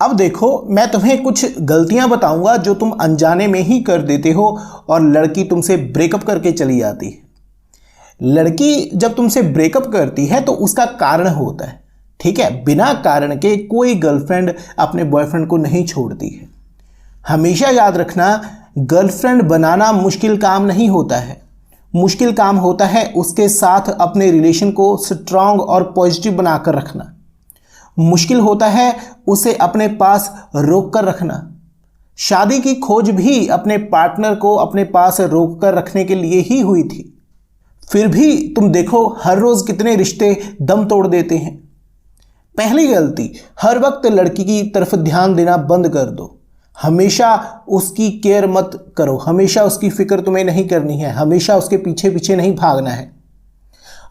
अब देखो, मैं तुम्हें कुछ गलतियां बताऊंगा जो तुम अनजाने में ही कर देते हो और लड़की तुमसे ब्रेकअप करके चली जाती है। लड़की जब तुमसे ब्रेकअप करती है तो उसका कारण होता है, ठीक है। बिना कारण के कोई गर्लफ्रेंड अपने बॉयफ्रेंड को नहीं छोड़ती है। हमेशा याद रखना, गर्लफ्रेंड बनाना मुश्किल काम नहीं होता है। मुश्किल काम होता है उसके साथ अपने रिलेशन को स्ट्रांग और पॉजिटिव बनाकर रखना। मुश्किल होता है उसे अपने पास रोक कर रखना। शादी की खोज भी अपने पार्टनर को अपने पास रोक कर रखने के लिए ही हुई थी। फिर भी तुम देखो हर रोज कितने रिश्ते दम तोड़ देते हैं। पहली गलती, हर वक्त लड़की की तरफ ध्यान देना बंद कर दो। हमेशा उसकी केयर मत करो, हमेशा उसकी फिक्र तुम्हें नहीं करनी है, हमेशा उसके पीछे पीछे नहीं भागना है।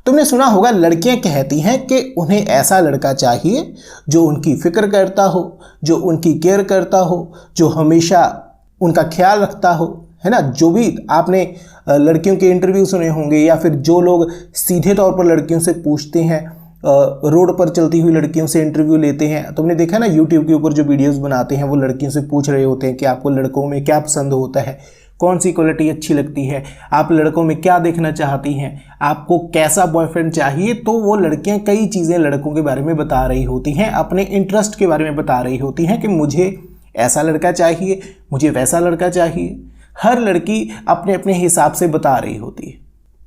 तुमने सुना होगा लड़कियां कहती हैं कि उन्हें ऐसा लड़का चाहिए जो उनकी फिक्र करता हो, जो उनकी केयर करता हो, जो हमेशा उनका ख्याल रखता हो, है ना। जो भी आपने लड़कियों के इंटरव्यू सुने होंगे या फिर जो लोग सीधे तौर पर लड़कियों से पूछते हैं, रोड पर चलती हुई लड़कियों से इंटरव्यू लेते हैं, तुमने देखा ना यूट्यूब के ऊपर जो वीडियोस बनाते हैं वो लड़कियों से पूछ रहे होते हैं कि आपको लड़कों में क्या पसंद होता है, कौन सी क्वालिटी अच्छी लगती है, आप लड़कों में क्या देखना चाहती हैं, आपको कैसा बॉयफ्रेंड चाहिए। तो वो लड़कियां कई चीज़ें लड़कों के बारे में बता रही होती हैं, अपने इंटरेस्ट के बारे में बता रही होती हैं कि मुझे ऐसा लड़का चाहिए, मुझे वैसा लड़का चाहिए। हर लड़की अपने अपने हिसाब से बता रही होती है।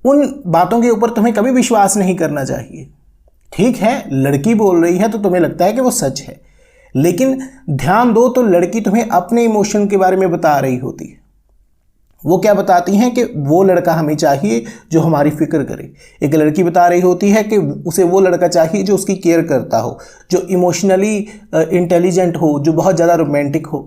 उन बातों के ऊपर तुम्हें कभी विश्वास नहीं करना चाहिए। ठीक है, लड़की बोल रही है तो तुम्हें लगता है कि वो सच है, लेकिन ध्यान दो तो लड़की तुम्हें अपने इमोशन के बारे में बता रही होती है। वो क्या बताती हैं कि वो लड़का हमें चाहिए जो हमारी फिक्र करे। एक लड़की बता रही होती है कि उसे वो लड़का चाहिए जो उसकी केयर करता हो, जो इमोशनली इंटेलिजेंट हो, जो बहुत ज़्यादा रोमांटिक हो।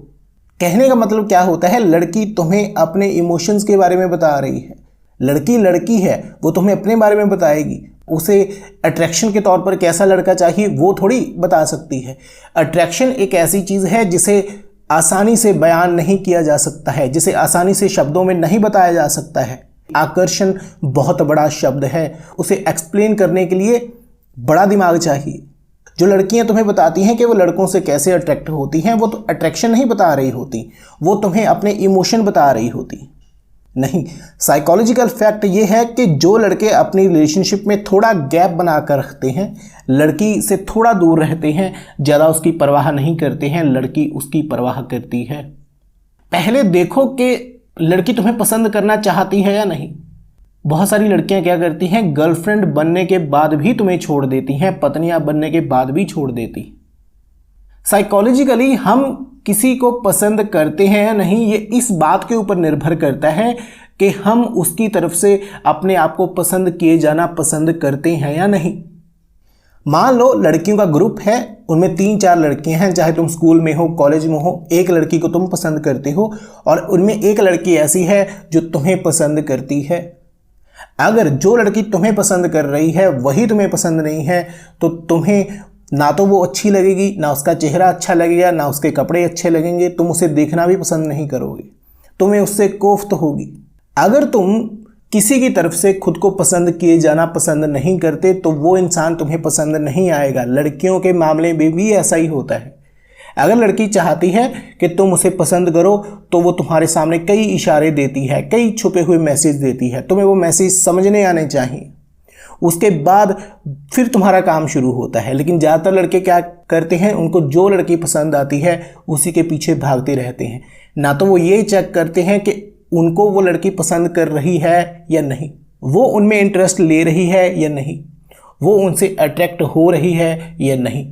कहने का मतलब क्या होता है, लड़की तुम्हें अपने इमोशंस के बारे में बता रही है। लड़की लड़की है, वो तुम्हें अपने बारे में बताएगी। उसे अट्रैक्शन के तौर पर कैसा लड़का चाहिए वो थोड़ी बता सकती है। अट्रैक्शन एक ऐसी चीज़ है जिसे आसानी से बयान नहीं किया जा सकता है, जिसे आसानी से शब्दों में नहीं बताया जा सकता है। आकर्षण बहुत बड़ा शब्द है, उसे एक्सप्लेन करने के लिए बड़ा दिमाग चाहिए। जो लड़कियां तुम्हें बताती हैं कि वो लड़कों से कैसे अट्रैक्ट होती हैं, वो तो अट्रैक्शन नहीं बता रही होती, वो तुम्हें अपने इमोशन बता रही होती। नहीं, साइकोलॉजिकल फैक्ट ये है कि जो लड़के अपनी रिलेशनशिप में थोड़ा गैप बना कर रखते हैं, लड़की से थोड़ा दूर रहते हैं, ज़्यादा उसकी परवाह नहीं करते हैं, लड़की उसकी परवाह करती है। पहले देखो कि लड़की तुम्हें पसंद करना चाहती है या नहीं। बहुत सारी लड़कियां क्या करती हैं, गर्लफ्रेंड बनने के बाद भी तुम्हें छोड़ देती हैं, पत्नियां बनने के बाद भी छोड़ देती। साइकोलॉजिकली हम किसी को पसंद करते हैं या नहीं, ये इस बात के ऊपर निर्भर करता है कि हम उसकी तरफ से अपने आप को पसंद किए जाना पसंद करते हैं या नहीं। मान लो लड़कियों का ग्रुप है, उनमें 3-4 लड़कियां हैं, चाहे तुम स्कूल में हो, कॉलेज में हो, एक लड़की को तुम पसंद करते हो और उनमें एक लड़की ऐसी है जो तुम्हें पसंद करती है। अगर जो लड़की तुम्हें पसंद कर रही है वही तुम्हें पसंद नहीं है, तो तुम्हें ना तो वो अच्छी लगेगी, ना उसका चेहरा अच्छा लगेगा, ना उसके कपड़े अच्छे लगेंगे, तुम उसे देखना भी पसंद नहीं करोगे, तुम्हें उससे कोफ्त होगी। अगर तुम किसी की तरफ से खुद को पसंद किए जाना पसंद नहीं करते तो वो इंसान तुम्हें पसंद नहीं आएगा। लड़कियों के मामले में भी ऐसा ही होता है। अगर लड़की चाहती है कि तुम उसे पसंद करो तो वो तुम्हारे सामने कई इशारे देती है, कई छुपे हुए मैसेज देती है, तुम्हें वो मैसेज समझने आने चाहिए। उसके बाद फिर तुम्हारा काम शुरू होता है। लेकिन ज़्यादातर लड़के क्या करते हैं, उनको जो लड़की पसंद आती है उसी के पीछे भागते रहते हैं। ना तो वो ये चेक करते हैं कि उनको वो लड़की पसंद कर रही है या नहीं, वो उनमें इंटरेस्ट ले रही है या नहीं, वो उनसे अट्रैक्ट हो रही है या नहीं।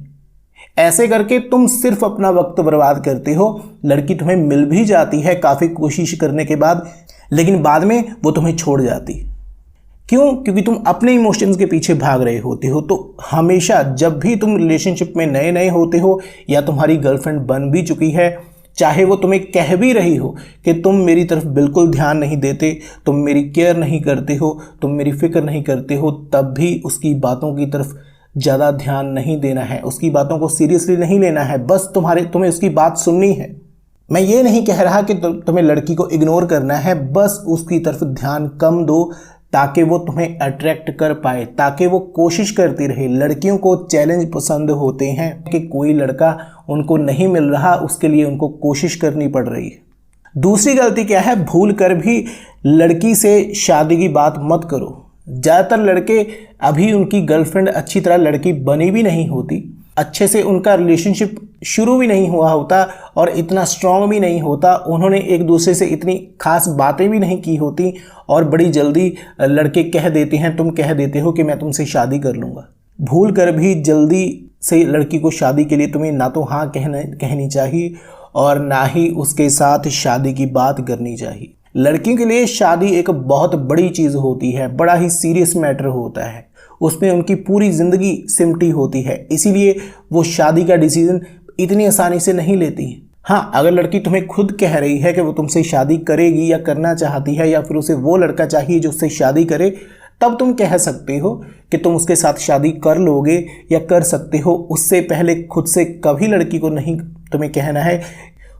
ऐसे करके तुम सिर्फ अपना वक्त बर्बाद करते हो। लड़की तुम्हें मिल भी जाती है काफ़ी कोशिश करने के बाद, लेकिन बाद में वो तुम्हें छोड़ जाती। क्यों? क्योंकि तुम अपने इमोशंस के पीछे भाग रहे होते हो। तो हमेशा जब भी तुम रिलेशनशिप में नए नए होते हो या तुम्हारी गर्लफ्रेंड बन भी चुकी है, चाहे वो तुम्हें कह भी रही हो कि तुम मेरी तरफ बिल्कुल ध्यान नहीं देते, तुम मेरी केयर नहीं करते हो, तुम मेरी फिक्र नहीं करते हो, तब भी उसकी बातों की तरफ ज़्यादा ध्यान नहीं देना है, उसकी बातों को सीरियसली नहीं लेना है। बस तुम्हें उसकी बात सुननी है। मैं ये नहीं कह रहा कि तुम्हें लड़की को इग्नोर करना है, बस उसकी तरफ ध्यान कम दो, ताकि वो तुम्हें अट्रैक्ट कर पाए, ताकि वो कोशिश करती रहे। लड़कियों को चैलेंज पसंद होते हैं कि कोई लड़का उनको नहीं मिल रहा, उसके लिए उनको कोशिश करनी पड़ रही है। दूसरी गलती क्या है, भूल कर भी लड़की से शादी की बात मत करो। ज़्यादातर लड़के अभी उनकी गर्लफ्रेंड अच्छी तरह लड़की बनी भी नहीं होती, अच्छे से उनका रिलेशनशिप शुरू भी नहीं हुआ होता और इतना स्ट्रांग भी नहीं होता, उन्होंने एक दूसरे से इतनी खास बातें भी नहीं की होती और बड़ी जल्दी लड़के कह देते हैं, तुम कह देते हो कि मैं तुमसे शादी कर लूँगा। भूल कर भी जल्दी से लड़की को शादी के लिए तुम्हें ना तो हाँ कहनी चाहिए और ना ही उसके साथ शादी की बात करनी चाहिए। लड़कियों के लिए शादी एक बहुत बड़ी चीज़ होती है, बड़ा ही सीरियस मैटर होता है, उसमें उनकी पूरी ज़िंदगी सिमटी होती है, इसीलिए वो शादी का डिसीज़न इतनी आसानी से नहीं लेती हैं। हाँ, अगर लड़की तुम्हें खुद कह रही है कि वो तुमसे शादी करेगी या करना चाहती है या फिर उसे वो लड़का चाहिए जो उससे शादी करे, तब तुम कह सकते हो कि तुम उसके साथ शादी कर लोगे या कर सकते हो। उससे पहले खुद से कभी लड़की को नहीं तुम्हें कहना है।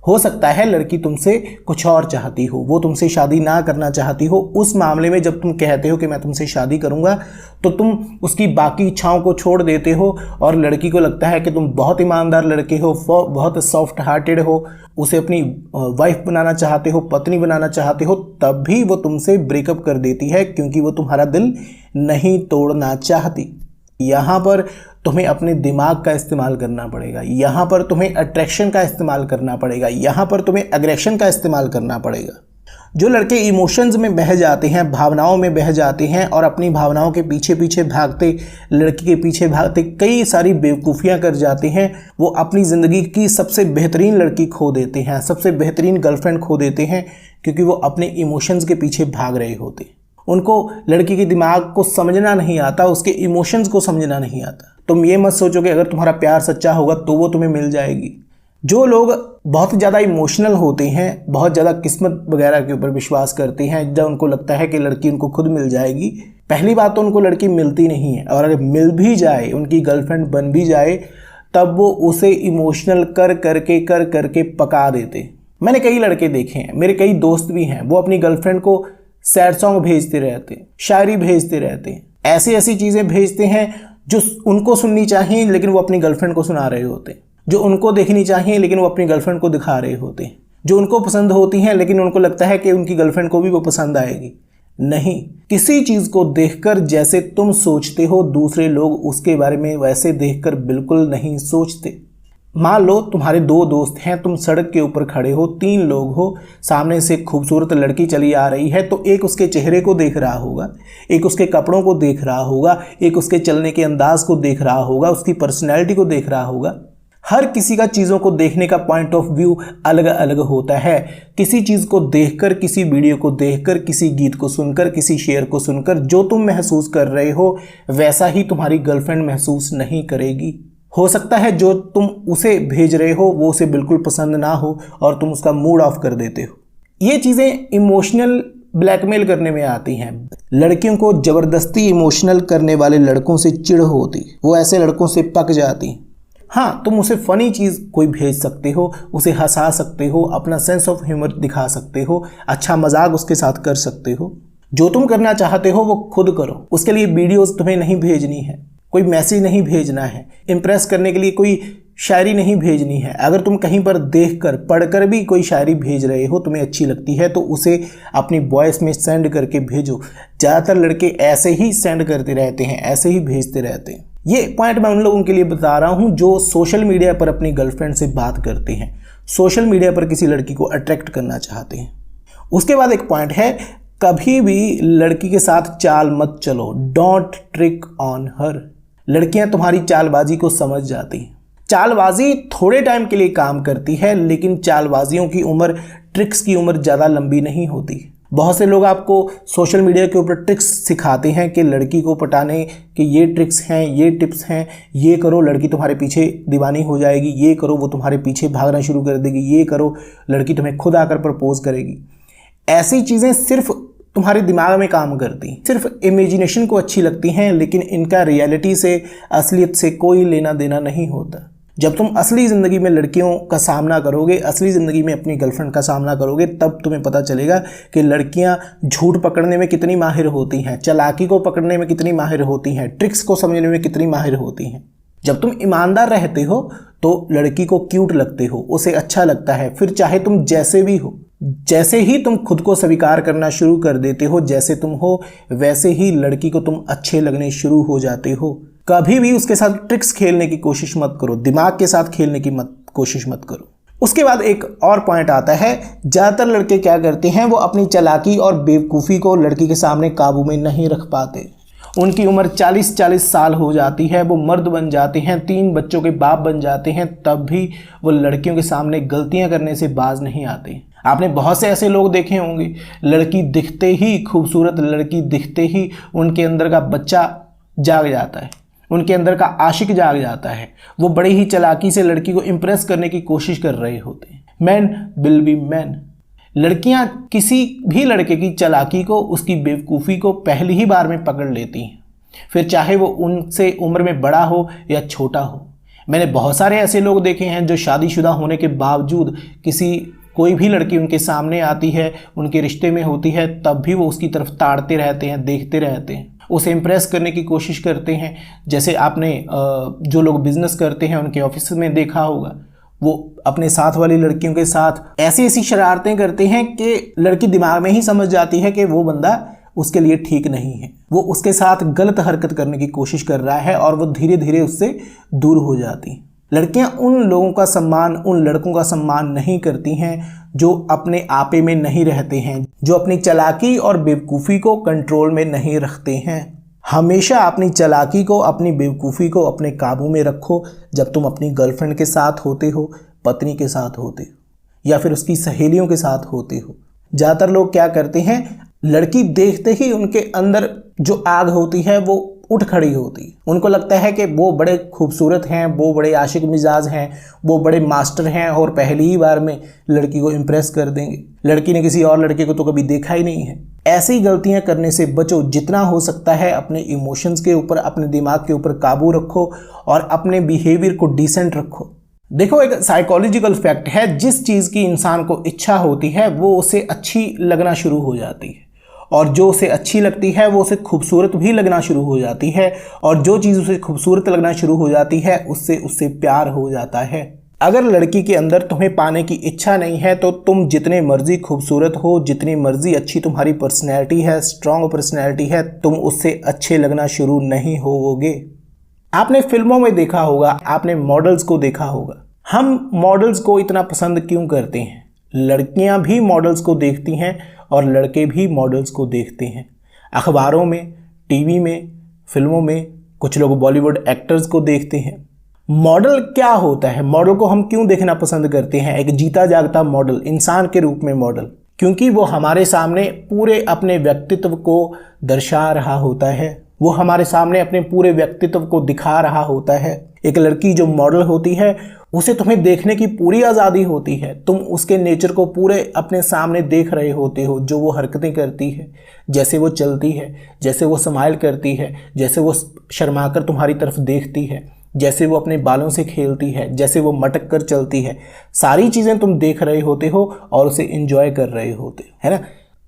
हो सकता है लड़की तुमसे कुछ और चाहती हो, वो तुमसे शादी ना करना चाहती हो। उस मामले में जब तुम कहते हो कि मैं तुमसे शादी करूंगा, तो तुम उसकी बाकी इच्छाओं को छोड़ देते हो और लड़की को लगता है कि तुम बहुत ईमानदार लड़के हो, बहुत सॉफ्ट हार्टेड हो, उसे अपनी वाइफ बनाना चाहते हो, पत्नी बनाना चाहते हो, तब भी वो तुमसे ब्रेकअप कर देती है क्योंकि वो तुम्हारा दिल नहीं तोड़ना चाहती। यहाँ पर तुम्हें अपने दिमाग का इस्तेमाल करना पड़ेगा, यहाँ पर तुम्हें अट्रैक्शन का इस्तेमाल करना पड़ेगा, यहाँ पर तुम्हें एग्रेशन का इस्तेमाल करना पड़ेगा। जो लड़के इमोशंस में बह जाते हैं, भावनाओं में बह जाते हैं और अपनी भावनाओं के पीछे पीछे भागते, लड़की के पीछे भागते कई सारी बेवकूफ़ियाँ कर जाते हैं, वो अपनी ज़िंदगी की सबसे बेहतरीन लड़की खो देते हैं, सबसे बेहतरीन गर्लफ्रेंड खो देते हैं, क्योंकि वो अपने इमोशंस के पीछे भाग रहे होते हैं। उनको लड़की के दिमाग को समझना नहीं आता, उसके इमोशंस को समझना नहीं आता। तुम ये मत सोचो कि अगर तुम्हारा प्यार सच्चा होगा तो वो तुम्हें मिल जाएगी। जो लोग बहुत ज़्यादा इमोशनल होते हैं, बहुत ज़्यादा किस्मत वगैरह के ऊपर विश्वास करते हैं, जब उनको लगता है कि लड़की उनको खुद मिल जाएगी, पहली बात तो उनको लड़की मिलती नहीं है, और अगर मिल भी जाए, उनकी गर्लफ्रेंड बन भी जाए, तब वो उसे इमोशनल कर करके पका देते। मैंने कई लड़के देखे हैं, मेरे कई दोस्त भी हैं, वो अपनी गर्लफ्रेंड को सैड सॉन्ग भेजते रहते हैं, शायरी भेजते रहते हैं, ऐसी चीज़ें भेजते हैं जो उनको सुननी चाहिए लेकिन वो अपनी गर्लफ्रेंड को सुना रहे होते हैं, जो उनको देखनी चाहिए लेकिन वो अपनी गर्लफ्रेंड को दिखा रहे होते हैं, जो उनको पसंद होती हैं लेकिन उनको लगता है कि उनकी गर्लफ्रेंड को भी वो पसंद आएगी। नहीं, किसी चीज़ को देखकर जैसे तुम सोचते हो, दूसरे लोग उसके बारे में वैसे देखकर बिल्कुल नहीं सोचते। मान लो तुम्हारे दो दोस्त हैं, तुम सड़क के ऊपर खड़े हो, 3 लोग हो, सामने से खूबसूरत लड़की चली आ रही है, तो एक उसके चेहरे को देख रहा होगा, एक उसके कपड़ों को देख रहा होगा, एक उसके चलने के अंदाज को देख रहा होगा, उसकी पर्सनैलिटी को देख रहा होगा। हर किसी का चीज़ों को देखने का पॉइंट ऑफ व्यू अलग अलग होता है। किसी चीज़ को देखकर, किसी वीडियो को देखकर, किसी गीत को सुनकर, किसी शेर को सुनकर जो तुम महसूस कर रहे हो वैसा ही तुम्हारी गर्लफ्रेंड महसूस नहीं करेगी। हो सकता है जो तुम उसे भेज रहे हो वो उसे बिल्कुल पसंद ना हो और तुम उसका मूड ऑफ कर देते हो। ये चीज़ें इमोशनल ब्लैकमेल करने में आती हैं। लड़कियों को ज़बरदस्ती इमोशनल करने वाले लड़कों से चिढ़ होती, वो ऐसे लड़कों से पक जाती। हाँ, तुम उसे फ़नी चीज़ कोई भेज सकते हो, उसे हंसा सकते हो, अपना सेंस ऑफ ह्यूमर दिखा सकते हो, अच्छा मजाक उसके साथ कर सकते हो। जो तुम करना चाहते हो वो खुद करो। उसके लिए वीडियोस तुम्हें नहीं भेजनी है, कोई मैसेज नहीं भेजना है, इम्प्रेस करने के लिए कोई शायरी नहीं भेजनी है। अगर तुम कहीं पर देखकर, पढ़कर भी कोई शायरी भेज रहे हो, तुम्हें अच्छी लगती है, तो उसे अपनी वॉइस में सेंड करके भेजो। ज़्यादातर लड़के ऐसे ही सेंड करते रहते हैं, ऐसे ही भेजते रहते हैं। ये पॉइंट मैं उन लोगों के लिए बता रहा हूँ जो सोशल मीडिया पर अपनी गर्लफ्रेंड से बात करते हैं, सोशल मीडिया पर किसी लड़की को अट्रैक्ट करना चाहते हैं। उसके बाद एक पॉइंट है, कभी भी लड़की के साथ चाल मत चलो, डोंट ट्रिक ऑन हर। लड़कियां तुम्हारी चालबाजी को समझ जाती हैं। चालबाजी थोड़े टाइम के लिए काम करती है, लेकिन चालबाजियों की उम्र, ट्रिक्स की उम्र ज़्यादा लंबी नहीं होती। बहुत से लोग आपको सोशल मीडिया के ऊपर ट्रिक्स सिखाते हैं कि लड़की को पटाने के ये ट्रिक्स हैं, ये टिप्स हैं, ये करो लड़की तुम्हारे पीछे दीवानी हो जाएगी, ये करो वो तुम्हारे पीछे भागना शुरू कर देगी, ये करो लड़की तुम्हें खुद आकर प्रपोज करेगी। ऐसी चीज़ें सिर्फ तुम्हारे दिमाग में काम करती, सिर्फ इमेजिनेशन को अच्छी लगती हैं, लेकिन इनका रियलिटी से, असलियत से कोई लेना देना नहीं होता। जब तुम असली ज़िंदगी में लड़कियों का सामना करोगे, असली ज़िंदगी में अपनी गर्लफ्रेंड का सामना करोगे, तब तुम्हें पता चलेगा कि लड़कियां झूठ पकड़ने में कितनी माहिर होती हैं, चालाकी को पकड़ने में कितनी माहिर होती हैं, ट्रिक्स को समझने में कितनी माहिर होती हैं। जब तुम ईमानदार रहते हो तो लड़की को क्यूट लगते हो, उसे अच्छा लगता है। फिर चाहे तुम जैसे भी हो, जैसे ही तुम खुद को स्वीकार करना शुरू कर देते हो, जैसे तुम हो वैसे ही लड़की को तुम अच्छे लगने शुरू हो जाते हो। कभी भी उसके साथ ट्रिक्स खेलने की कोशिश मत करो, दिमाग के साथ खेलने की कोशिश मत करो। उसके बाद एक और पॉइंट आता है, ज़्यादातर लड़के क्या करते हैं, वो अपनी चालाकी और बेवकूफ़ी को लड़की के सामने काबू में नहीं रख पाते। उनकी उम्र 40-40 साल हो जाती है, वो मर्द बन जाते हैं, 3 बच्चों के बाप बन जाते हैं, तब भी वो लड़कियों के सामने गलतियां करने से बाज नहीं आते। आपने बहुत से ऐसे लोग देखे होंगे, लड़की दिखते ही, खूबसूरत लड़की दिखते ही उनके अंदर का बच्चा जाग जाता है, उनके अंदर का आशिक जाग जाता है। वो बड़ी ही चालाकी से लड़की को इम्प्रेस करने की कोशिश कर रहे होते हैं। Man will be man. लड़कियां किसी भी लड़के की चालाकी को, उसकी बेवकूफ़ी को पहली ही बार में पकड़ लेती हैं, फिर चाहे वो उनसे उम्र में बड़ा हो या छोटा हो। मैंने बहुत सारे ऐसे लोग देखे हैं जो शादीशुदा होने के बावजूद कोई भी लड़की उनके सामने आती है, उनके रिश्ते में होती है, तब भी वो उसकी तरफ ताड़ते रहते हैं, देखते रहते हैं, उसे इम्प्रेस करने की कोशिश करते हैं। जैसे आपने जो लोग बिजनेस करते हैं उनके ऑफिस में देखा होगा, वो अपने साथ वाली लड़कियों के साथ ऐसी ऐसी शरारतें करते हैं कि लड़की दिमाग में ही समझ जाती है कि वो बंदा उसके लिए ठीक नहीं है, वो उसके साथ गलत हरकत करने की कोशिश कर रहा है, और वो धीरे धीरे उससे दूर हो जाती। लड़कियां उन लोगों का सम्मान, उन लड़कों का सम्मान नहीं करती हैं जो अपने आपे में नहीं रहते हैं, जो अपनी चालाकी और बेवकूफ़ी को कंट्रोल में नहीं रखते हैं। हमेशा अपनी चालाकी को, अपनी बेवकूफ़ी को अपने काबू में रखो जब तुम अपनी गर्लफ्रेंड के साथ होते हो, पत्नी के साथ होते हो, या फिर उसकी सहेलियों के साथ होते हो। ज़्यादातर लोग क्या करते हैं, लड़की देखते ही उनके अंदर जो आग होती है वो उठ खड़ी होती है। उनको लगता है कि वो बड़े खूबसूरत हैं, वो बड़े आशिक मिजाज हैं, वो बड़े मास्टर हैं और पहली ही बार में लड़की को इम्प्रेस कर देंगे। लड़की ने किसी और लड़के को तो कभी देखा ही नहीं है। ऐसी गलतियां करने से बचो। जितना हो सकता है अपने इमोशंस के ऊपर, अपने दिमाग के ऊपर काबू रखो और अपने बिहेवियर को डिसेंट रखो। देखो, एक साइकोलॉजिकल फैक्ट है, जिस चीज़ की इंसान को इच्छा होती है वो उसे अच्छी लगना शुरू हो जाती है, और जो उसे अच्छी लगती है वो उसे खूबसूरत भी लगना शुरू हो जाती है, और जो चीज़ उसे खूबसूरत लगना शुरू हो जाती है उससे प्यार हो जाता है। अगर लड़की के अंदर तुम्हें पाने की इच्छा नहीं है तो तुम जितने मर्जी खूबसूरत हो, जितनी मर्जी अच्छी तुम्हारी पर्सनैलिटी है, स्ट्रॉन्ग पर्सनैलिटी है, तुम उससे अच्छे लगना शुरू नहीं होवोगे। आपने फिल्मों में देखा होगा, आपने मॉडल्स को देखा होगा। हम मॉडल्स को इतना पसंद क्यों करते हैं? लड़कियां भी मॉडल्स को देखती हैं और लड़के भी मॉडल्स को देखते हैं। अखबारों में, टीवी में, फिल्मों में कुछ लोग बॉलीवुड एक्टर्स को देखते हैं। मॉडल क्या होता है? मॉडल को हम क्यों देखना पसंद करते हैं? एक जीता जागता मॉडल, इंसान के रूप में मॉडल, क्योंकि वो हमारे सामने पूरे अपने व्यक्तित्व को दर्शा रहा होता है, वो हमारे सामने अपने पूरे व्यक्तित्व को दिखा रहा होता है। एक लड़की जो मॉडल होती है उसे तुम्हें देखने की पूरी आज़ादी होती है। तुम उसके नेचर को पूरे अपने सामने देख रहे होते हो, जो वो हरकतें करती है, जैसे वो चलती है, जैसे वो स्माइल करती है, जैसे वो शर्माकर तुम्हारी तरफ देखती है, जैसे वो अपने बालों से खेलती है, जैसे वो मटक कर चलती है। सारी चीज़ें तुम देख रहे होते हो और उसे एंजॉय कर रहे होते हो, है ना।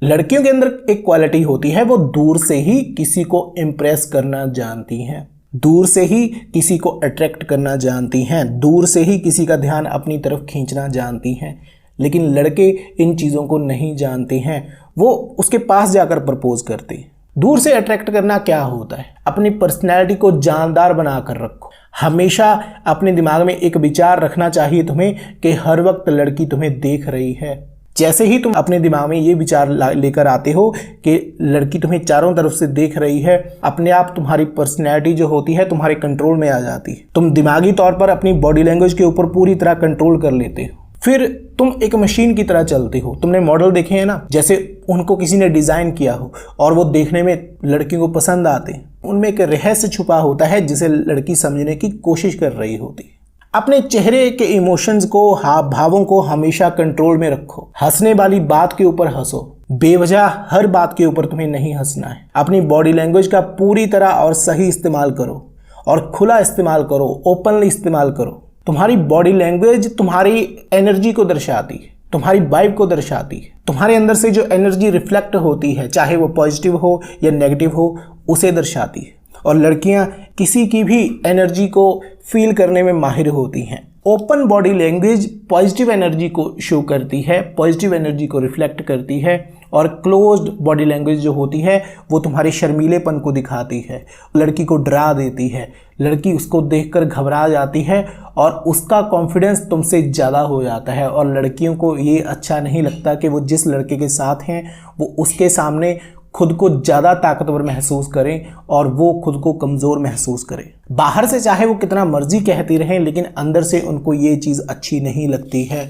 लड़कियों के अंदर एक क्वालिटी होती है, वो दूर से ही किसी को इम्प्रेस करना जानती हैं, दूर से ही किसी को अट्रैक्ट करना जानती हैं, दूर से ही किसी का ध्यान अपनी तरफ खींचना जानती हैं। लेकिन लड़के इन चीज़ों को नहीं जानते हैं, वो उसके पास जाकर प्रपोज करते हैं। दूर से अट्रैक्ट करना क्या होता है? अपनी पर्सनैलिटी को जानदार बनाकर रखो। हमेशा अपने दिमाग में एक विचार रखना चाहिए तुम्हें कि हर वक्त लड़की तुम्हें देख रही है। जैसे ही तुम अपने दिमाग में ये विचार लेकर आते हो कि लड़की तुम्हें चारों तरफ से देख रही है, अपने आप तुम्हारी पर्सनैलिटी जो होती है तुम्हारे कंट्रोल में आ जाती है। तुम दिमागी तौर पर अपनी बॉडी लैंग्वेज के ऊपर पूरी तरह कंट्रोल कर लेते हो। फिर तुम एक मशीन की तरह चलते हो। तुमने मॉडल देखे हैं ना, जैसे उनको किसी ने डिज़ाइन किया हो और वो देखने में लड़कियों को पसंद आते हैं। उनमें एक रहस्य छुपा होता है जिसे लड़की समझने की कोशिश कर रही होती है। अपने चेहरे के इमोशंस को, हाव भावों को हमेशा कंट्रोल में रखो। हंसने वाली बात के ऊपर हंसो, बेवजह हर बात के ऊपर तुम्हें नहीं हंसना है। अपनी बॉडी लैंग्वेज का पूरी तरह और सही इस्तेमाल करो और खुला इस्तेमाल करो, ओपनली इस्तेमाल करो। तुम्हारी बॉडी लैंग्वेज तुम्हारी एनर्जी को दर्शाती है, तुम्हारी वाइब को दर्शाती है। तुम्हारे अंदर से जो एनर्जी रिफ्लेक्ट होती है, चाहे वो पॉजिटिव हो या नेगेटिव हो, उसे दर्शाती है। और लड़कियां किसी की भी एनर्जी को फील करने में माहिर होती हैं। Open body language positive energy को शो करती है, पॉजिटिव एनर्जी को रिफ्लेक्ट करती है। और क्लोज्ड बॉडी लैंग्वेज जो होती है वो तुम्हारे शर्मीलेपन को दिखाती है, लड़की को डरा देती है, लड़की उसको देखकर घबरा जाती है और उसका कॉन्फिडेंस तुमसे ज़्यादा हो जाता है। और लड़कियों को ये अच्छा नहीं लगता कि वो जिस लड़के के साथ हैं वो उसके सामने खुद को ज़्यादा ताकतवर महसूस करें और वो खुद को कमज़ोर महसूस करें। बाहर से चाहे वो कितना मर्जी कहती रहें, लेकिन अंदर से उनको ये चीज़ अच्छी नहीं लगती है।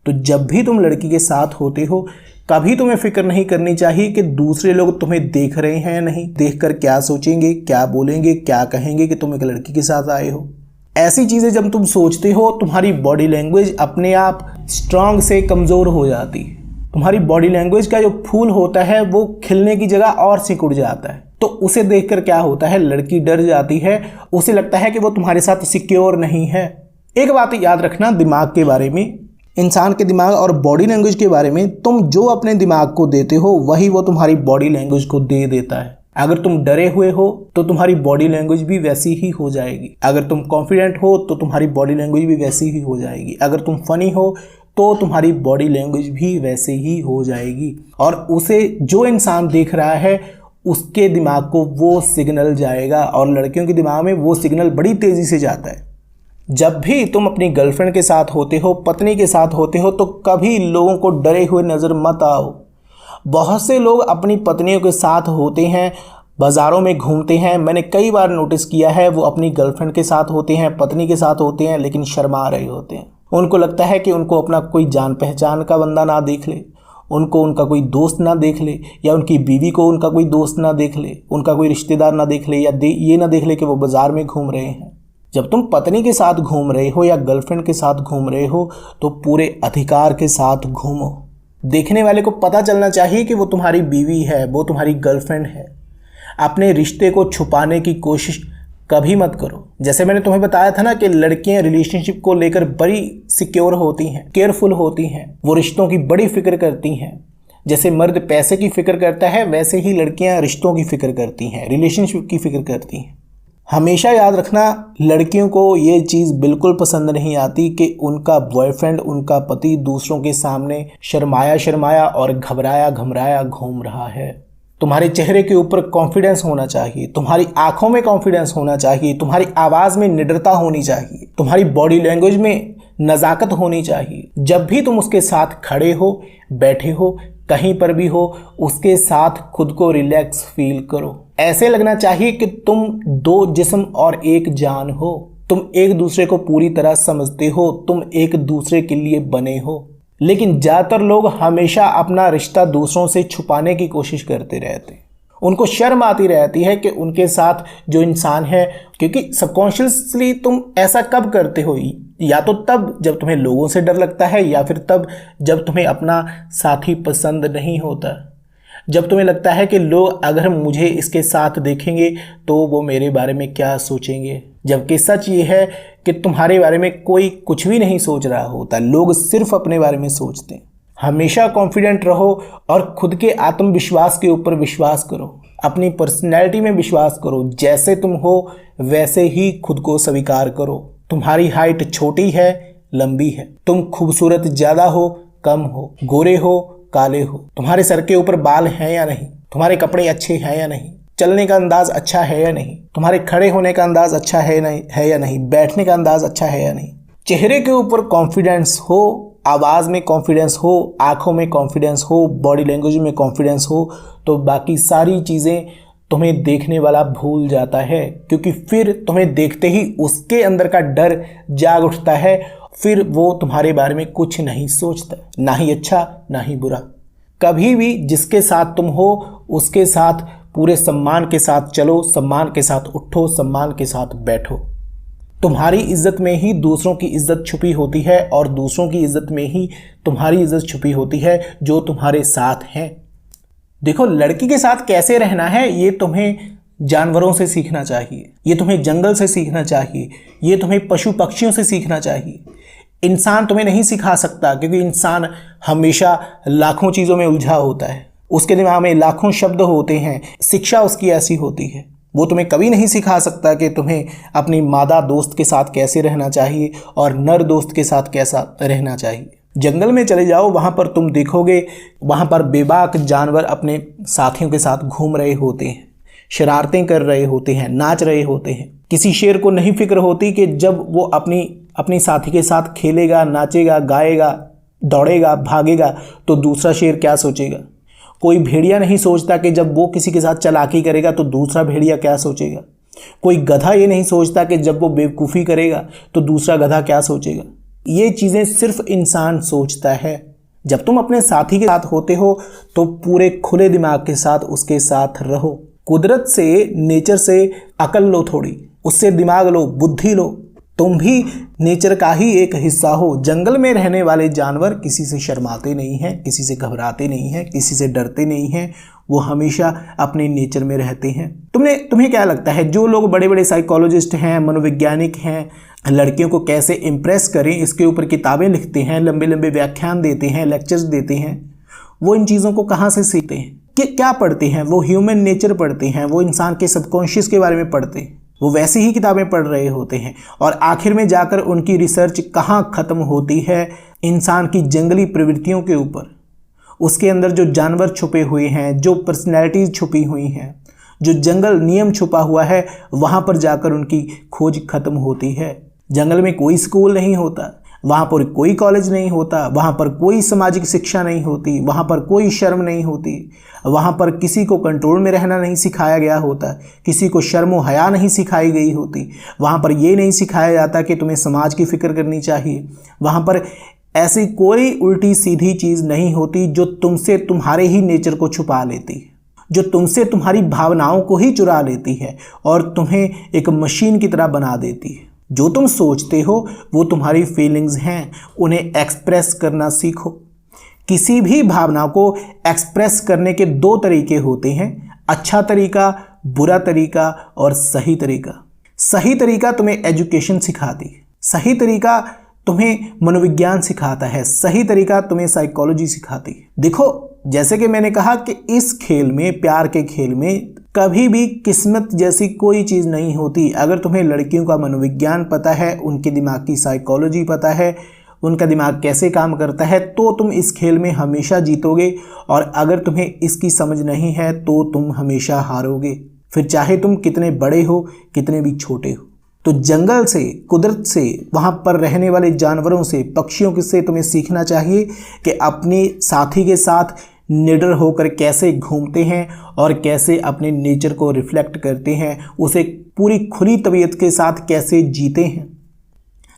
तो जब भी तुम लड़की के साथ होते हो, कभी तुम्हें फिक्र नहीं करनी चाहिए कि दूसरे लोग तुम्हें देख रहे हैं या नहीं, देखकर क्या सोचेंगे, क्या बोलेंगे, क्या कहेंगे कि तुम एक लड़की के साथ आए हो। ऐसी चीज़ें जब तुम सोचते हो, तुम्हारी बॉडी लैंग्वेज अपने आप स्ट्रांग से कमज़ोर हो जाती है। तुम्हारी बॉडी लैंग्वेज का जो फूल होता है वो खिलने की जगह और सिकुड़ जाता है। तो उसे देखकर क्या होता है, लड़की डर जाती है, उसे लगता है कि वो तुम्हारे साथ सिक्योर नहीं है। एक बात याद रखना दिमाग के बारे में, इंसान के दिमाग और बॉडी लैंग्वेज के बारे में, तुम जो अपने दिमाग को देते हो वही वो तुम्हारी बॉडी लैंग्वेज को दे देता है। अगर तुम डरे हुए हो तो तुम्हारी बॉडी लैंग्वेज भी वैसी ही हो जाएगी। अगर तुम कॉन्फिडेंट हो तो तुम्हारी बॉडी लैंग्वेज भी वैसी ही हो जाएगी। अगर तुम फनी हो तो तुम्हारी बॉडी लैंग्वेज भी वैसे ही हो जाएगी। और उसे जो इंसान देख रहा है उसके दिमाग को वो सिग्नल जाएगा, और लड़कियों के दिमाग में वो सिग्नल बड़ी तेज़ी से जाता है। जब भी तुम अपनी गर्लफ्रेंड के साथ होते हो, पत्नी के साथ होते हो, तो कभी लोगों को डरे हुए नज़र मत आओ। बहुत से लोग अपनी पत्नियों के साथ होते हैं, बाज़ारों में घूमते हैं, मैंने कई बार नोटिस किया है, वो अपनी गर्लफ्रेंड के साथ होते हैं, पत्नी के साथ होते हैं, लेकिन शर्मा रहे होते हैं। उनको लगता है कि उनको अपना कोई जान पहचान का बंदा ना देख ले, उनको उनका कोई दोस्त ना देख ले, या उनकी बीवी को उनका कोई दोस्त ना देख ले, उनका कोई रिश्तेदार ना देख ले, या ये ना देख ले कि वो बाज़ार में घूम रहे हैं। जब तुम पत्नी के साथ घूम रहे हो या गर्लफ्रेंड के साथ घूम रहे हो तो पूरे अधिकार के साथ घूमो। देखने वाले को पता चलना चाहिए कि वो तुम्हारी बीवी है, वो तुम्हारी गर्लफ्रेंड है। अपने रिश्ते को छुपाने की कोशिश कभी मत करो। जैसे मैंने तुम्हें बताया था ना कि लड़कियां रिलेशनशिप को लेकर बड़ी सिक्योर होती हैं, केयरफुल होती हैं, वो रिश्तों की बड़ी फिक्र करती हैं। जैसे मर्द पैसे की फिक्र करता है, वैसे ही लड़कियां रिश्तों की फिक्र करती हैं, रिलेशनशिप की फिक्र करती हैं। हमेशा याद रखना, लड़कियों को ये चीज़ बिल्कुल पसंद नहीं आती कि उनका बॉयफ्रेंड, उनका पति दूसरों के सामने शर्माया शर्माया और घबराया घबराया घूम रहा है। तुम्हारे चेहरे के ऊपर कॉन्फिडेंस होना चाहिए, तुम्हारी आंखों में कॉन्फिडेंस होना चाहिए, तुम्हारी आवाज़ में निडरता होनी चाहिए, तुम्हारी बॉडी लैंग्वेज में नज़ाकत होनी चाहिए। जब भी तुम उसके साथ खड़े हो, बैठे हो, कहीं पर भी हो, उसके साथ खुद को रिलैक्स फील करो। ऐसे लगना चाहिए कि तुम दो जिस्म और एक जान हो, तुम एक दूसरे को पूरी तरह समझते हो, तुम एक दूसरे के लिए बने हो। लेकिन ज़्यादातर लोग हमेशा अपना रिश्ता दूसरों से छुपाने की कोशिश करते रहते हैं। उनको शर्म आती रहती है कि उनके साथ जो इंसान है, क्योंकि सबकॉन्शियसली तुम ऐसा कब करते हो, या तो तब जब तुम्हें लोगों से डर लगता है, या फिर तब जब तुम्हें अपना साथी पसंद नहीं होता, जब तुम्हें लगता है कि लोग अगर मुझे इसके साथ देखेंगे तो वो मेरे बारे में क्या सोचेंगे। जबकि सच ये है कि तुम्हारे बारे में कोई कुछ भी नहीं सोच रहा होता, लोग सिर्फ अपने बारे में सोचते हैं। हमेशा कॉन्फिडेंट रहो और खुद के आत्मविश्वास के ऊपर विश्वास करो, अपनी पर्सनैलिटी में विश्वास करो। जैसे तुम हो वैसे ही खुद को स्वीकार करो। तुम्हारी हाइट छोटी है, लंबी है, तुम खूबसूरत ज़्यादा हो, कम हो, गोरे हो, काले हो, तुम्हारे सर के ऊपर बाल हैं या नहीं, तुम्हारे कपड़े अच्छे हैं या नहीं, चलने का अंदाज अच्छा है या नहीं, तुम्हारे खड़े होने का अंदाज अच्छा है या नहीं, बैठने का अंदाज अच्छा है या नहीं। चेहरे के ऊपर कॉन्फिडेंस हो, आवाज़ में कॉन्फिडेंस हो, आंखों में कॉन्फिडेंस हो, बॉडी लैंग्वेज में कॉन्फिडेंस हो, तो बाकी सारी चीज़ें तुम्हें देखने वाला भूल जाता है। क्योंकि फिर तुम्हें देखते ही उसके अंदर का डर जाग उठता है, फिर वो तुम्हारे बारे में कुछ नहीं सोचता, ना ही अच्छा ना ही बुरा। कभी भी जिसके साथ तुम हो उसके साथ पूरे सम्मान के साथ चलो, सम्मान के साथ उठो, सम्मान के साथ बैठो। तुम्हारी इज्जत में ही दूसरों की इज्जत छुपी होती है, और दूसरों की इज्जत में ही तुम्हारी इज्जत छुपी होती है जो तुम्हारे साथ हैं। देखो, लड़की के साथ कैसे रहना है ये तुम्हें जानवरों से सीखना चाहिए, ये तुम्हें जंगल से सीखना चाहिए, ये तुम्हें पशु पक्षियों से सीखना चाहिए। इंसान तुम्हें नहीं सिखा सकता, क्योंकि इंसान हमेशा लाखों चीज़ों में उलझा होता है, उसके दिमाग में लाखों शब्द होते हैं, शिक्षा उसकी ऐसी होती है। वो तुम्हें कभी नहीं सिखा सकता कि तुम्हें अपनी मादा दोस्त के साथ कैसे रहना चाहिए और नर दोस्त के साथ कैसा रहना चाहिए। जंगल में चले जाओ, वहाँ पर तुम देखोगे, वहाँ पर बेबाक जानवर अपने साथियों के साथ घूम रहे होते हैं, शरारतें कर रहे होते हैं, नाच रहे होते हैं। किसी शेर को नहीं फिक्र होती कि जब वो अपनी साथी के साथ खेलेगा, नाचेगा, गाएगा, दौड़ेगा, भागेगा तो दूसरा शेर क्या सोचेगा। कोई भेड़िया नहीं सोचता कि जब वो किसी के साथ चालाकी करेगा तो दूसरा भेड़िया क्या सोचेगा। कोई गधा ये नहीं सोचता कि जब वो बेवकूफ़ी करेगा तो दूसरा गधा क्या सोचेगा। ये चीज़ें सिर्फ इंसान सोचता है। जब तुम अपने साथी के साथ होते हो तो पूरे खुले दिमाग के साथ उसके साथ रहो। कुदरत से, नेचर से अकल लो, थोड़ी उससे दिमाग लो, बुद्धि लो। तुम भी नेचर का ही एक हिस्सा हो। जंगल में रहने वाले जानवर किसी से शर्माते नहीं हैं, किसी से घबराते नहीं हैं, किसी से डरते नहीं हैं, वो हमेशा अपने नेचर में रहते हैं। तुम्हें क्या लगता है, जो लोग बड़े बड़े साइकोलॉजिस्ट हैं, मनोवैज्ञानिक हैं, लड़कियों को कैसे इम्प्रेस करें इसके ऊपर किताबें लिखते हैं, लंबे लंबे व्याख्यान देते हैं, लेक्चर्स देते हैं, वो इन चीज़ों को कहाँ से सीखते हैं? क्या पढ़ते हैं? वो ह्यूमन नेचर पढ़ते हैं, वो इंसान के सबकॉन्शियस के बारे में पढ़ते हैं, वो वैसी ही किताबें पढ़ रहे होते हैं। और आखिर में जाकर उनकी रिसर्च कहाँ ख़त्म होती है? इंसान की जंगली प्रवृत्तियों के ऊपर, उसके अंदर जो जानवर छुपे हुए हैं, जो पर्सनैलिटीज़ छुपी हुई हैं, जो जंगल नियम छुपा हुआ है, वहाँ पर जाकर उनकी खोज ख़त्म होती है। जंगल में कोई स्कूल नहीं होता, वहाँ पर कोई कॉलेज नहीं होता, वहाँ पर कोई सामाजिक शिक्षा नहीं होती, वहाँ पर कोई शर्म नहीं होती, वहाँ पर किसी को कंट्रोल में रहना नहीं सिखाया गया होता, किसी को शर्म व हया नहीं सिखाई गई होती, वहाँ पर ये नहीं सिखाया जाता कि तुम्हें समाज की फ़िक्र करनी चाहिए, वहाँ पर ऐसी कोई उल्टी सीधी चीज़ नहीं होती जो तुमसे तुम्हारे ही नेचर को छुपा लेती है, जो तुमसे तुम्हारी भावनाओं को ही चुरा लेती है और तुम्हें एक मशीन की तरह बना देती है। जो तुम सोचते हो वो तुम्हारी फीलिंग्स हैं, उन्हें एक्सप्रेस करना सीखो। किसी भी भावना को एक्सप्रेस करने के दो तरीके होते हैं, अच्छा तरीका, बुरा तरीका और सही तरीका। सही तरीका तुम्हें एजुकेशन सिखाती है, सही तरीका तुम्हें मनोविज्ञान सिखाता है, सही तरीका तुम्हें साइकोलॉजी सिखाती है। देखो, जैसे कि मैंने कहा कि इस खेल में, प्यार के खेल में कभी भी किस्मत जैसी कोई चीज़ नहीं होती। अगर तुम्हें लड़कियों का मनोविज्ञान पता है, उनके दिमाग की साइकोलॉजी पता है, उनका दिमाग कैसे काम करता है, तो तुम इस खेल में हमेशा जीतोगे। और अगर तुम्हें इसकी समझ नहीं है तो तुम हमेशा हारोगे, फिर चाहे तुम कितने बड़े हो, कितने भी छोटे हो। तो जंगल से, कुदरत से, वहाँ पर रहने वाले जानवरों से, पक्षियों से तुम्हें सीखना चाहिए कि अपने साथी के साथ निडर होकर कैसे घूमते हैं और कैसे अपने नेचर को रिफ्लेक्ट करते हैं, उसे पूरी खुली तबीयत के साथ कैसे जीते हैं।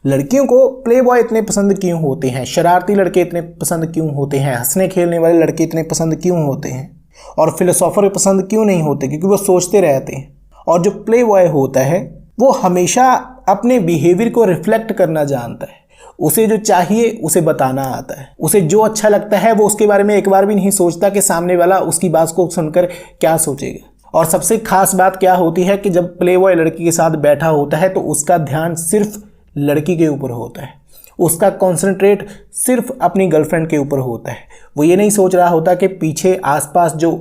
लड़कियों को प्ले बॉय इतने पसंद क्यों होते हैं, शरारती लड़के इतने पसंद क्यों होते हैं, हंसने खेलने वाले लड़के इतने पसंद क्यों होते हैं, और फिलोसोफर पसंद क्यों नहीं होते? क्योंकि वो सोचते रहते हैं। और जो प्ले बॉय होता है वो हमेशा अपने बिहेवियर को रिफ्लेक्ट करना जानता है, उसे जो चाहिए उसे बताना आता है, उसे जो अच्छा लगता है वो उसके बारे में एक बार भी नहीं सोचता कि सामने वाला उसकी बात को सुनकर क्या सोचेगा। और सबसे खास बात क्या होती है कि जब प्ले बॉय लड़की के साथ बैठा होता है तो उसका ध्यान सिर्फ लड़की के ऊपर होता है, उसका कॉन्सेंट्रेट सिर्फ अपनी गर्लफ्रेंड के ऊपर होता है। वो ये नहीं सोच रहा होता कि पीछे आसपास जो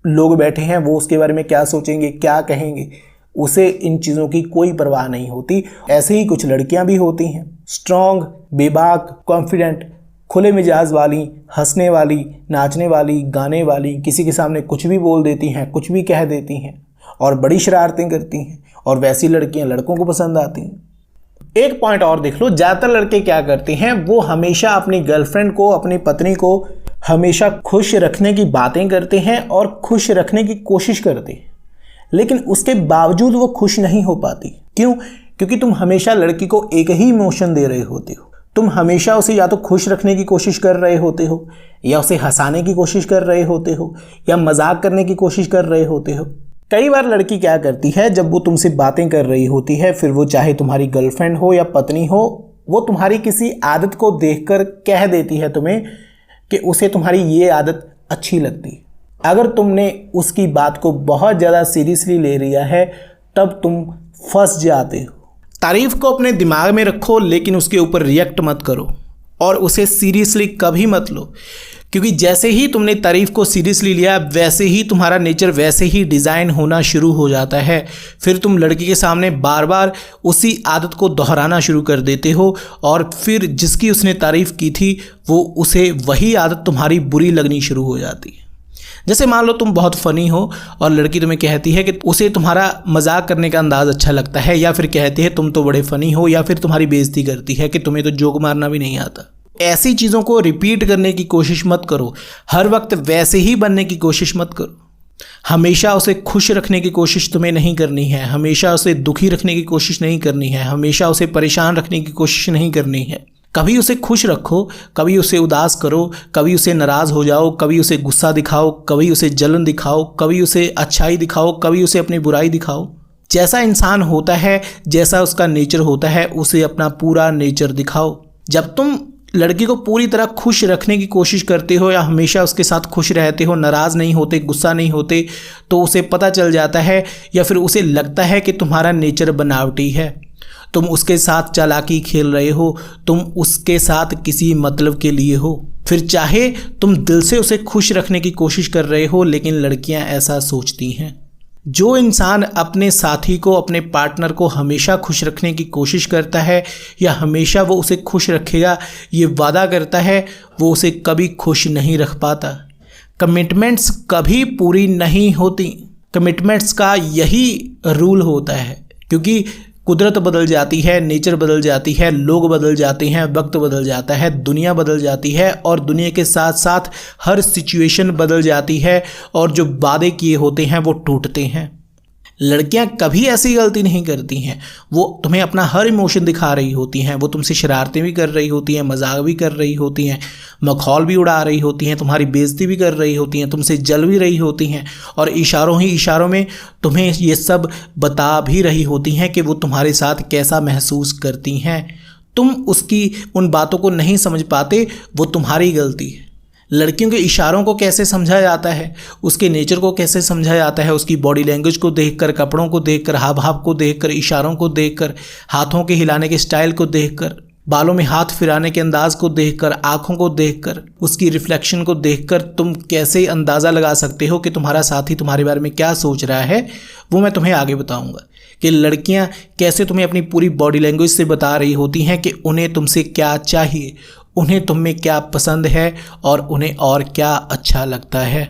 लोग बैठे हैं वो उसके बारे में क्या सोचेंगे, क्या कहेंगे। उसे इन चीज़ों की कोई परवाह नहीं होती। ऐसे ही कुछ लड़कियां भी होती हैं, स्ट्रॉन्ग, बेबाक, कॉन्फिडेंट, खुले मिजाज वाली, हंसने वाली, नाचने वाली, गाने वाली, किसी के सामने कुछ भी बोल देती हैं, कुछ भी कह देती हैं और बड़ी शरारतें करती हैं। और वैसी लड़कियां लड़कों को पसंद आती हैं। एक पॉइंट और देख लो, ज़्यादातर लड़के क्या करते हैं, वो हमेशा अपनी गर्लफ्रेंड को, अपनी पत्नी को हमेशा खुश रखने की बातें करते हैं और खुश रखने की कोशिश करते हैं, लेकिन उसके बावजूद वो खुश नहीं हो पाती। क्यों? क्योंकि तुम हमेशा लड़की को एक ही इमोशन दे रहे होते हो। तुम हमेशा उसे या तो खुश रखने की कोशिश कर रहे होते हो, या उसे हंसाने की कोशिश कर रहे होते हो, या मजाक करने की कोशिश कर रहे होते हो। कई बार लड़की क्या करती है, जब वो तुमसे बातें कर रही होती है, फिर वो चाहे तुम्हारी गर्लफ्रेंड हो या पत्नी हो, वो तुम्हारी किसी आदत को देखकर कह देती है तुम्हें कि उसे तुम्हारी ये आदत अच्छी लगती है। अगर तुमने उसकी बात को बहुत ज़्यादा सीरियसली ले लिया है तब तुम फंस जाते हो। तारीफ को अपने दिमाग में रखो लेकिन उसके ऊपर रिएक्ट मत करो और उसे सीरियसली कभी मत लो, क्योंकि जैसे ही तुमने तारीफ को सीरियसली लिया वैसे ही तुम्हारा नेचर वैसे ही डिज़ाइन होना शुरू हो जाता है। फिर तुम लड़की के सामने बार बार उसी आदत को दोहराना शुरू कर देते हो और फिर जिसकी उसने तारीफ़ की थी वो उसे वही आदत तुम्हारी बुरी लगनी शुरू हो जाती है। जैसे मान लो तुम बहुत फ़नी हो और लड़की तुम्हें कहती है कि उसे तुम्हारा मजाक करने का अंदाज़ अच्छा लगता है, या फिर कहती है तुम तो बड़े फ़नी हो, या फिर तुम्हारी बेइज्जती करती है कि तुम्हें तो जोक मारना भी नहीं आता। ऐसी चीज़ों को रिपीट करने की कोशिश मत करो, हर वक्त वैसे ही बनने की कोशिश मत करो। हमेशा उसे खुश रखने की कोशिश तुम्हें नहीं करनी है, हमेशा उसे दुखी रखने की कोशिश नहीं करनी है, हमेशा उसे परेशान रखने की कोशिश नहीं करनी है। कभी उसे खुश रखो, कभी उसे उदास करो, कभी उसे नाराज़ हो जाओ, कभी उसे गुस्सा दिखाओ, कभी उसे जलन दिखाओ, कभी उसे अच्छाई दिखाओ, कभी उसे अपनी बुराई दिखाओ। जैसा इंसान होता है, जैसा उसका नेचर होता है, उसे अपना पूरा नेचर दिखाओ। जब तुम लड़की को पूरी तरह खुश रखने की कोशिश करते हो या हमेशा उसके साथ खुश रहते हो, नाराज़ नहीं होते, गुस्सा नहीं होते, तो उसे पता चल जाता है या फिर उसे लगता है कि तुम्हारा नेचर बनावटी है। तुम उसके साथ चालाकी खेल रहे हो, तुम उसके साथ किसी मतलब के लिए हो। फिर चाहे तुम दिल से उसे खुश रखने की कोशिश कर रहे हो, लेकिन लड़कियां ऐसा सोचती हैं। जो इंसान अपने साथी को, अपने पार्टनर को हमेशा खुश रखने की कोशिश करता है या हमेशा वो उसे खुश रखेगा ये वादा करता है, वो उसे कभी खुश नहीं रख पाता। कमिटमेंट्स कभी पूरी नहीं होती। कमिटमेंट्स का यही रूल होता है, क्योंकि कुदरत बदल जाती है, नेचर बदल जाती है, लोग बदल जाते हैं, वक्त बदल जाता है, दुनिया बदल जाती है और दुनिया के साथ साथ हर सिचुएशन बदल जाती है और जो वादे किए होते हैं वो टूटते हैं। लड़कियां कभी ऐसी गलती नहीं करती हैं। वो तुम्हें अपना हर इमोशन दिखा रही होती हैं, वो तुमसे शरारतें भी कर रही होती हैं, मजाक भी कर रही होती हैं, मखौल भी उड़ा रही होती हैं, तुम्हारी बेइज्जती भी कर रही होती हैं, तुमसे जल भी रही होती हैं और इशारों ही इशारों में तुम्हें ये सब बता भी रही होती हैं कि वो तुम्हारे साथ कैसा महसूस करती हैं। तुम उसकी उन बातों को नहीं समझ पाते, वो तुम्हारी गलती है। लड़कियों के इशारों को कैसे समझा जाता है, उसके नेचर को कैसे समझा जाता है, उसकी बॉडी लैंग्वेज को देखकर, कपड़ों को देखकर, हाव भाव को देखकर, इशारों को देखकर, हाथों के हिलाने के स्टाइल को देखकर, बालों में हाथ फिराने के अंदाज को देखकर, आंखों को देखकर, उसकी रिफ्लेक्शन को देखकर तुम कैसे अंदाज़ा लगा सकते हो कि तुम्हारा साथी तुम्हारे बारे में क्या सोच रहा है। वो मैं तुम्हें आगे बताऊंगा कि लड़कियां कैसे तुम्हें अपनी पूरी बॉडी लैंग्वेज से बता रही होती हैं कि उन्हें तुमसे क्या चाहिए, उन्हें तुम में क्या पसंद है और उन्हें और क्या अच्छा लगता है।